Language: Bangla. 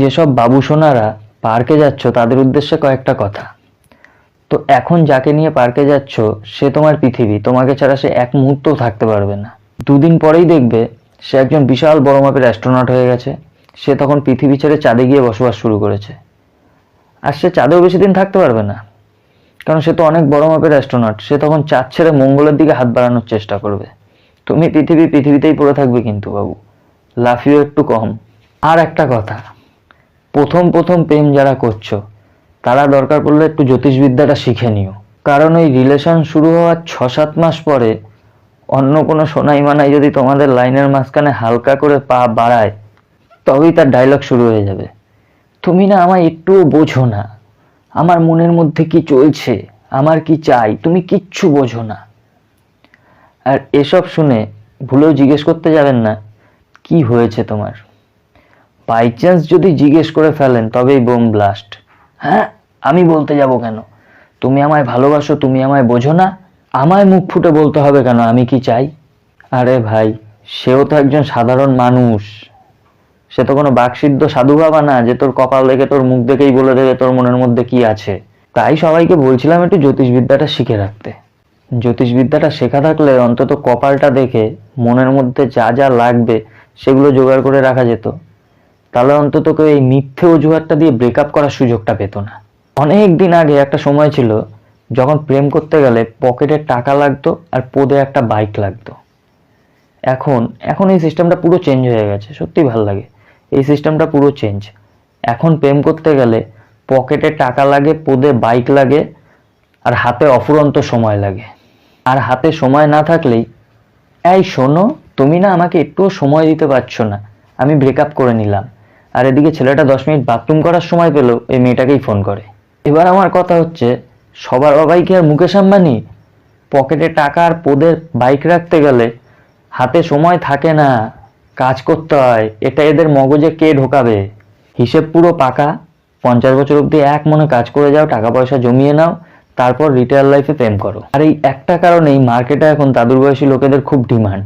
যেসব বাবু সোনারা পার্কে যাচ্ছ তাদের উদ্দেশ্যে কয়েকটা কথা। তো এখন যাকে নিয়ে পার্কে যাচ্ছ সে তোমার পৃথিবী, তোমাকে ছাড়া সে এক মুহূর্তও থাকতে পারবে না। দুদিন পরেই দেখবে সে একজন বিশাল বড় মাপের অ্যাস্ট্রোনট হয়ে গেছে। সে তখন পৃথিবী ছেড়ে চাঁদে গিয়ে বসবাস শুরু করেছে। আর সে চাঁদেও বেশি দিন থাকতে পারবে না, কারণ সে তো অনেক বড় মাপের অ্যাস্ট্রোনট। সে তখন চাঁদ ছেড়ে মঙ্গলের দিকে হাত বাড়ানোর চেষ্টা করবে। তুমি পৃথিবীতেই পড়ে থাকবে কিন্তু বাবু, লাফিও একটু কম। আর একটা কথা, প্রথম প্রথম প্রেম যারা করছো তারা দরকার পড়লে একটু জ্যোতিষবিদ্যাটা শিখে নিও, কারণ ওই রিলেশন শুরু হওয়ার 6-7 মাস পরে অন্য কোনো সোনাই মানাই যদি তোমাদের লাইনের মাঝখানে হালকা করে পা বাড়ায়, তবেই তার ডায়লগ শুরু হয়ে যাবে। তুমি না আমায় একটুও বোঝো না, আমার মনের মধ্যে কি চলছে, আমার কি চাই, তুমি কিচ্ছু বোঝো না। আর এসব শুনে ভুলেও জিজ্ঞেস করতে যাবেন না কি হয়েছে তোমার। বাই চান্স যদি জিজ্ঞেস করে ফেলেন তবেই বোম ব্লাস্ট। হ্যাঁ, আমি বলতে যাব কেন? তুমি আমায় ভালোবাসো, তুমি আমায় বোঝো না, আমায় মুখ ফুটে বলতে হবে কেন আমি কি চাই? আরে ভাই, সেও তো একজন সাধারণ মানুষ। সে তো কোনো বাকসিদ্ধ সাধু বাবা না যে তোর কপাল দেখে, তোর মুখ দেখেই বলে দেবে তোর মনের মধ্যে কি আছে। তাই সবাইকে বলছিলাম একটু জ্যোতিষবিদ্যাটা শিখে রাখতে। জ্যোতিষবিদ্যাটা শেখা থাকলে অন্তত কপালটা দেখে মনের মধ্যে যা যা লাগবে সেগুলো জোগাড় করে রাখা যেত। তাহলে অন্তত কেউ এই মিথ্যে অজুহাতটা দিয়ে ব্রেকআপ করার সুযোগটা পেত না। অনেক দিন আগে একটা সময় ছিল যখন প্রেম করতে গেলে পকেটে টাকা লাগতো আর পদে একটা বাইক লাগতো। এখন এই সিস্টেমটা পুরো চেঞ্জ হয়ে গেছে। সত্যি ভাল লাগে, এই সিস্টেমটা পুরো চেঞ্জ। এখন প্রেম করতে গেলে পকেটে টাকা লাগে, পদে বাইক লাগে, আর হাতে অফুরন্ত সময় লাগে। আর হাতে সময় না থাকলেই, এই শোনো, তুমি না আমাকে একটুও সময় দিতে পারছো না, আমি ব্রেকআপ করে নিলাম। আর এদিকে ছেলেটা 10 মিনিট বাথরুম করার সময় পেল এই মেয়েটাকেই ফোন করে। এবার আমার কথা হচ্ছে, সবার বাবাই কি আর মুকেশ আম্বানি? পকেটে টাকা আর পদের বাইক রাখতে গেলে হাতে সময় থাকে না, কাজ করতে হয়। এটা এদের মগজে কে ঢোকাবে? হিসেব পুরো পাকা। 50 বছর অবধি এক মনে কাজ করে যাও, টাকা পয়সা জমিয়ে নাও, তারপর রিটায়ার লাইফে প্রেম করো। আর এই একটা কারণেই মার্কেটে এখন দাদুর বয়সী লোকেদের খুব ডিমান্ড।